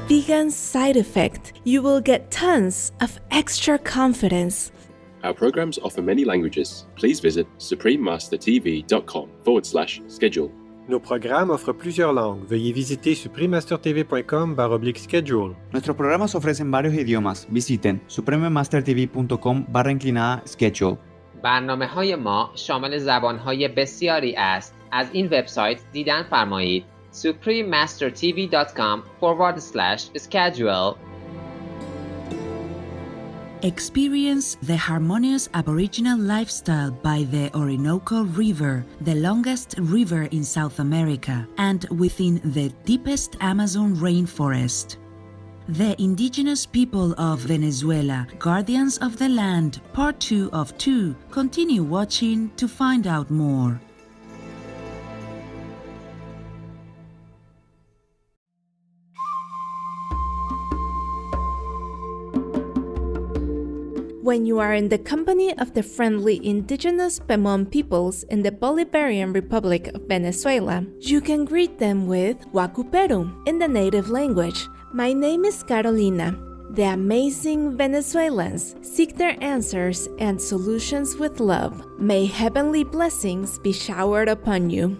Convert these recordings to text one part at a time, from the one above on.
vegan side effect, you will get tons of extra confidence. Our programs offer many languages. Please visit suprememastertv.com/schedule. Nos programmes offrent plusieurs langues. Veuillez visiter suprememastertv.com/schedule. Nuestros programas ofrecen varios idiomas. Visiten suprememastertv.com/schedule. برنامه‌های ما شامل زبان‌های بسیاری است. از این وبسایت دیدن فرمایید suprememastertv.com/schedule. Experience the harmonious Aboriginal lifestyle by the Orinoco River, the longest river in South America, and within the deepest Amazon rainforest. The Indigenous people of Venezuela, Guardians of the Land, Part 2 of 2. Continue watching to find out more. When you are in the company of the friendly indigenous Pemon peoples in the Bolivarian Republic of Venezuela, you can greet them with Wacuperu in the native language. My name is Carolina. The amazing Venezuelans seek their answers and solutions with love. May heavenly blessings be showered upon you.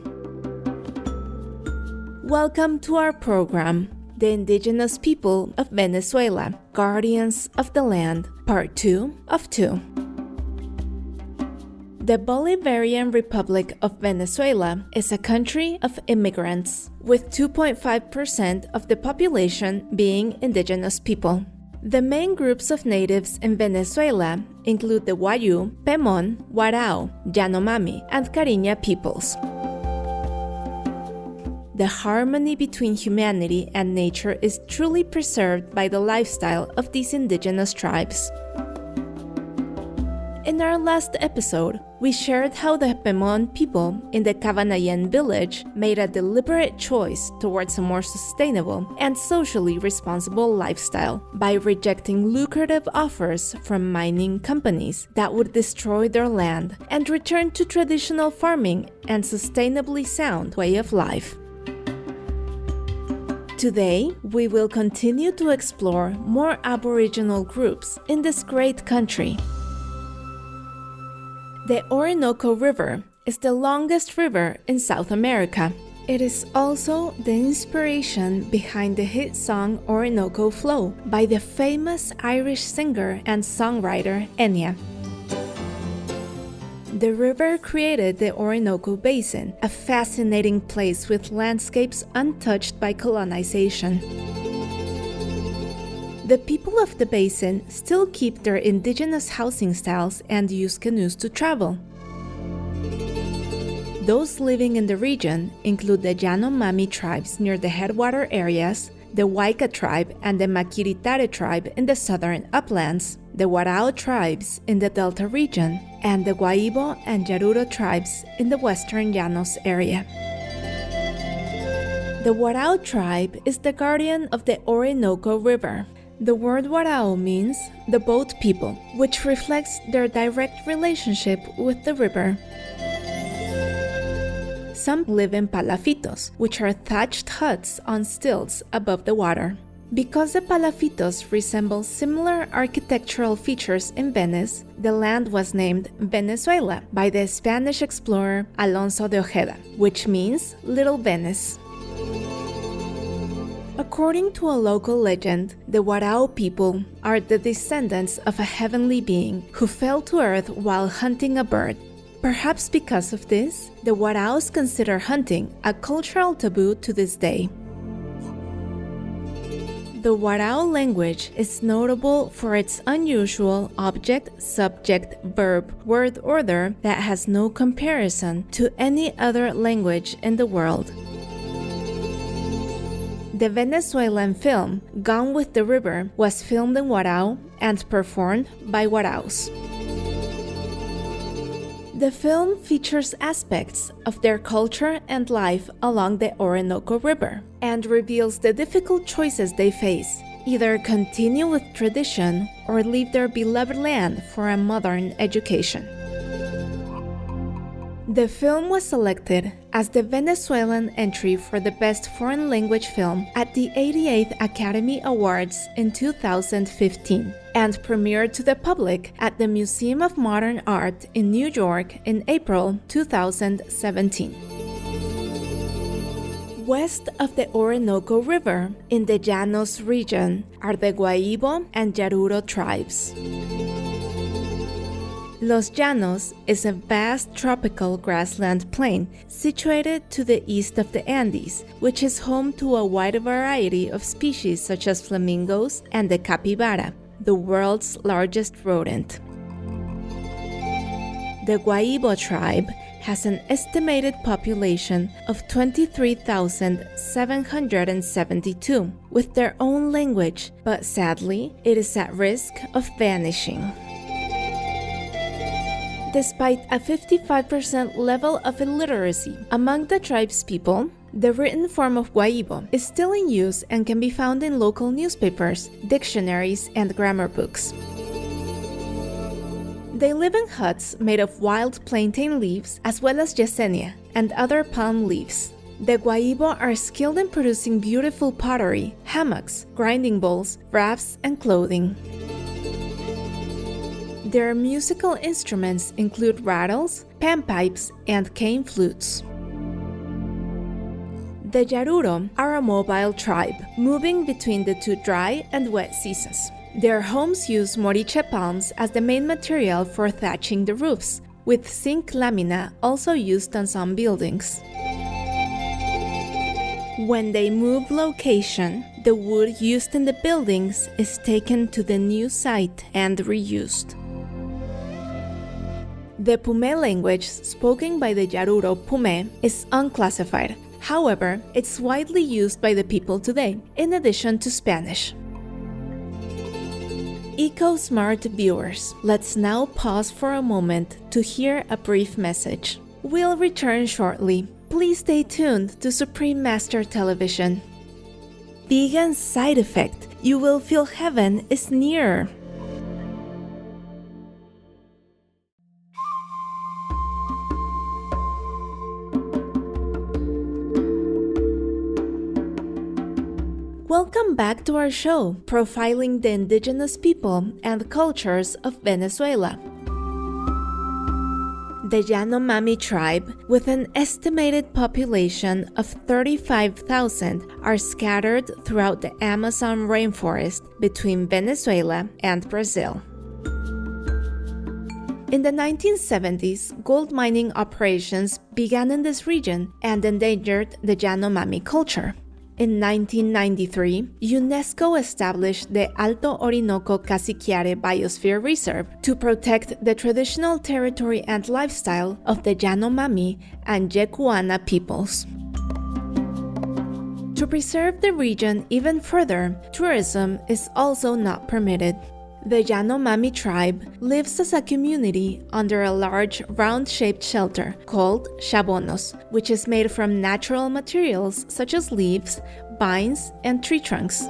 Welcome to our program, The Indigenous People of Venezuela, Guardians of the Land, Part 2 of 2. The Bolivarian Republic of Venezuela is a country of immigrants, with 2.5% of the population being indigenous people. The main groups of natives in Venezuela include the Wayu, Pemon, Warao, Yanomami, and Cariña peoples. The harmony between humanity and nature is truly preserved by the lifestyle of these indigenous tribes. In our last episode, we shared how the Pemon people in the Cabanayan village made a deliberate choice towards a more sustainable and socially responsible lifestyle by rejecting lucrative offers from mining companies that would destroy their land and return to traditional farming and sustainably sound way of life. Today, we will continue to explore more Aboriginal groups in this great country. The Orinoco River is the longest river in South America. It is also the inspiration behind the hit song Orinoco Flow by the famous Irish singer and songwriter Enya. The river created the Orinoco Basin, a fascinating place with landscapes untouched by colonization. The people of the basin still keep their indigenous housing styles and use canoes to travel. Those living in the region include the Yanomami tribes near the headwater areas, the Waika tribe and the Maquiritare tribe in the southern uplands, the Warao tribes in the Delta region, and the Guaibo and Yaruro tribes in the western Llanos area. The Warao tribe is the guardian of the Orinoco River. The word Warao means the boat people, which reflects their direct relationship with the river. Some live in palafitos, which are thatched huts on stilts above the water. Because the palafitos resemble similar architectural features in Venice, the land was named Venezuela by the Spanish explorer Alonso de Ojeda, which means Little Venice. According to a local legend, the Warao people are the descendants of a heavenly being who fell to earth while hunting a bird. Perhaps because of this, the Waraos consider hunting a cultural taboo to this day. The Warao language is notable for its unusual object-subject-verb-word order that has no comparison to any other language in the world. The Venezuelan film Gone with the River was filmed in Warao and performed by Waraos. The film features aspects of their culture and life along the Orinoco River and reveals the difficult choices they face, either continue with tradition or leave their beloved land for a modern education. The film was selected as the Venezuelan entry for the Best Foreign Language Film at the 88th Academy Awards in 2015 and premiered to the public at the Museum of Modern Art in New York in April 2017. West of the Orinoco River, in the Llanos region, are the Guaibo and Yaruro tribes. Los Llanos is a vast tropical grassland plain situated to the east of the Andes, which is home to a wide variety of species such as flamingos and the capybara, the world's largest rodent. The Guaibo tribe has an estimated population of 23,772 with their own language, but sadly, it is at risk of vanishing. Despite a 55% level of illiteracy among the tribe's people, the written form of Guaibo is still in use and can be found in local newspapers, dictionaries, and grammar books. They live in huts made of wild plantain leaves as well as yesenia and other palm leaves. The Guaibo are skilled in producing beautiful pottery, hammocks, grinding bowls, wraps, and clothing. Their musical instruments include rattles, panpipes, and cane flutes. The Yaruro are a mobile tribe, moving between the two dry and wet seasons. Their homes use moriche palms as the main material for thatching the roofs, with zinc lamina also used on some buildings. When they move location, the wood used in the buildings is taken to the new site and reused. The Pume language spoken by the Yaruro Pume is unclassified. However, it's widely used by the people today, in addition to Spanish. EcoSmart viewers, let's now pause for a moment to hear a brief message. We'll return shortly. Please stay tuned to Supreme Master Television. Vegan side effect: you will feel heaven is nearer. Welcome back to our show, profiling the indigenous people and cultures of Venezuela. The Yanomami tribe, with an estimated population of 35,000, are scattered throughout the Amazon rainforest between Venezuela and Brazil. In the 1970s, gold mining operations began in this region and endangered the Yanomami culture. In 1993, UNESCO established the Alto Orinoco Caciquiare Biosphere Reserve to protect the traditional territory and lifestyle of the Yanomami and Yekuana peoples. To preserve the region even further, tourism is also not permitted. The Yanomami tribe lives as a community under a large round-shaped shelter called chabonos, which is made from natural materials such as leaves, vines, and tree trunks.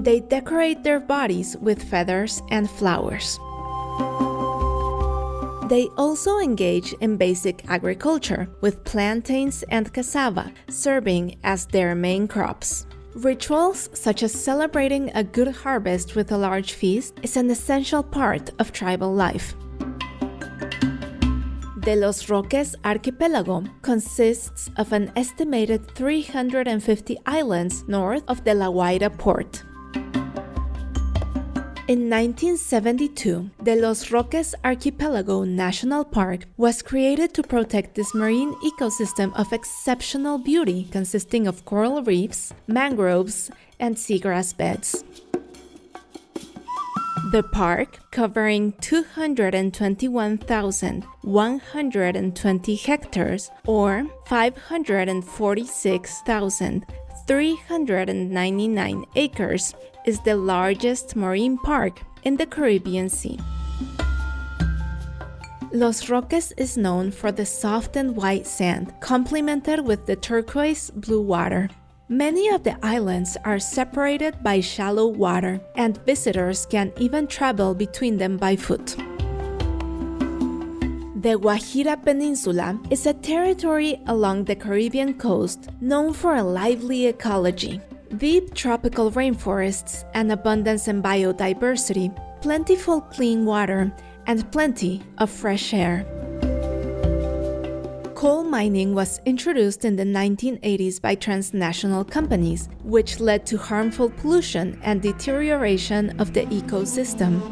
They decorate their bodies with feathers and flowers. They also engage in basic agriculture, with plantains and cassava serving as their main crops. Rituals such as celebrating a good harvest with a large feast is an essential part of tribal life. The Los Roques archipelago consists of an estimated 350 islands north of the La Guaira port. In 1972, the Los Roques Archipelago National Park was created to protect this marine ecosystem of exceptional beauty consisting of coral reefs, mangroves, and seagrass beds. The park, covering 221,120 hectares or 546,399 acres, is the largest marine park in the Caribbean Sea. Los Roques is known for the soft and white sand, complemented with the turquoise blue water. Many of the islands are separated by shallow water, and visitors can even travel between them by foot. The Guajira Peninsula is a territory along the Caribbean coast known for a lively ecology, deep tropical rainforests, and abundance in biodiversity, plentiful clean water, and plenty of fresh air. Coal mining was introduced in the 1980s by transnational companies, which led to harmful pollution and deterioration of the ecosystem.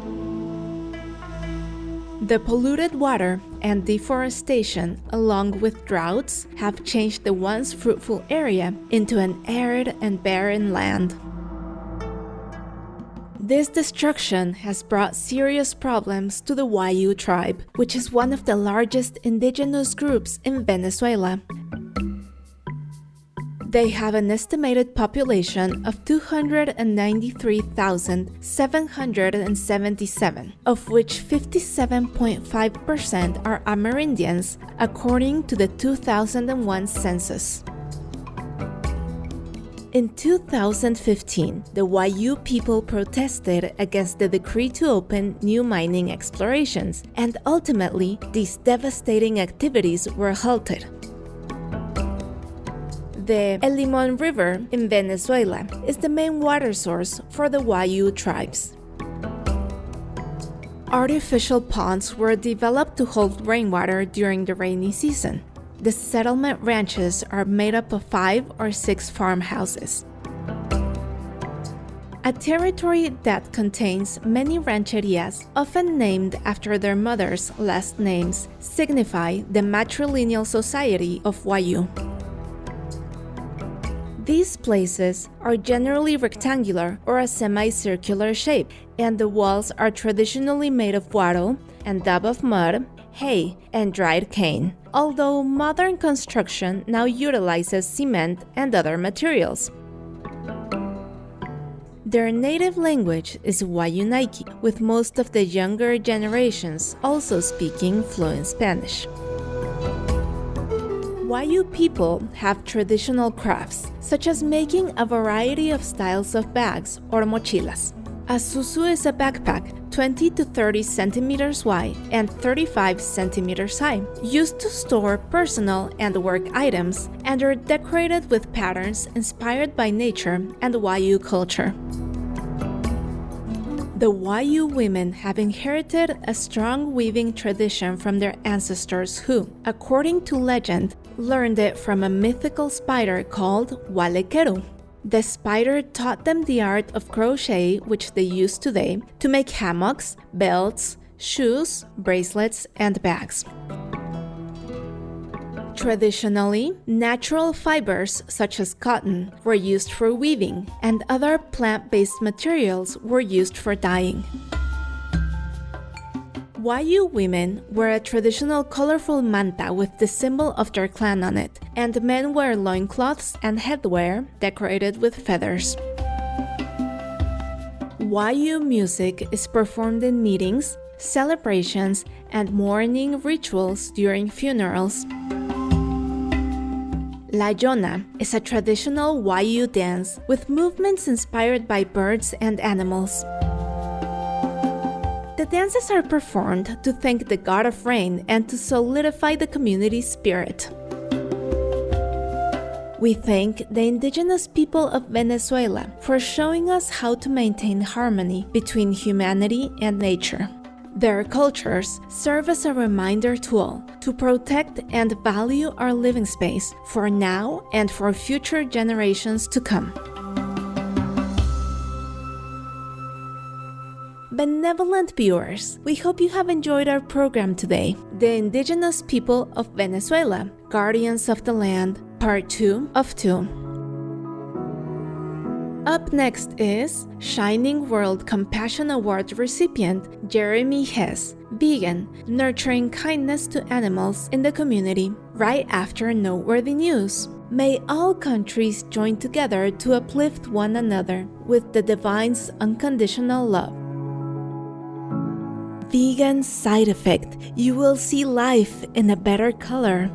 The polluted water and deforestation, along with droughts, have changed the once fruitful area into an arid and barren land. This destruction has brought serious problems to the Wayuu tribe, which is one of the largest indigenous groups in Venezuela. They have an estimated population of 293,777, of which 57.5% are Amerindians, according to the 2001 census. In 2015, the Wayuu people protested against the decree to open new mining explorations, and ultimately, these devastating activities were halted. The El Limon River in Venezuela is the main water source for the Wayuu tribes. Artificial ponds were developed to hold rainwater during the rainy season. The settlement ranches are made up of 5 or 6 farmhouses. A territory that contains many rancherias, often named after their mothers' last names, signify the matrilineal society of Wayuu. These places are generally rectangular or a semicircular shape, and the walls are traditionally made of guaro and dab of mud, hay, and dried cane, although modern construction now utilizes cement and other materials. Their native language is Wayuunaiki, with most of the younger generations also speaking fluent Spanish. Wayuu people have traditional crafts, such as making a variety of styles of bags or mochilas. A susu is a backpack 20 to 30 centimeters wide and 35 centimeters high, used to store personal and work items, and are decorated with patterns inspired by nature and Wayuu culture. The Wayuu women have inherited a strong weaving tradition from their ancestors who, according to legend, learned it from a mythical spider called Walekeru. The spider taught them the art of crochet, which they use today, to make hammocks, belts, shoes, bracelets, and bags. Traditionally, natural fibers such as cotton were used for weaving, and other plant-based materials were used for dyeing. Wayuu women wear a traditional colorful manta with the symbol of their clan on it, and men wear loincloths and headwear decorated with feathers. Wayuu music is performed in meetings, celebrations, and mourning rituals during funerals. La Yona is a traditional Wayuu dance with movements inspired by birds and animals. The dances are performed to thank the god of rain and to solidify the community's spirit. We thank the indigenous people of Venezuela for showing us how to maintain harmony between humanity and nature. Their cultures serve as a reminder to all to protect and value our living space for now and for future generations to come. Benevolent viewers, we hope you have enjoyed our program today, The Indigenous People of Venezuela, Guardians of the Land, Part 2 of 2. Up next is Shining World Compassion Award recipient Jeremy Hess, vegan, nurturing kindness to animals in the community, right after noteworthy news. May all countries join together to uplift one another with the divine's unconditional love. Vegan side effect: you will see life in a better color.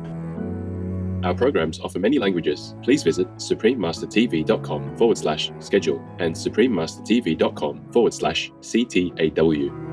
Our programs offer many languages. Please visit suprememastertv.com/schedule and suprememastertv.com/CTAW.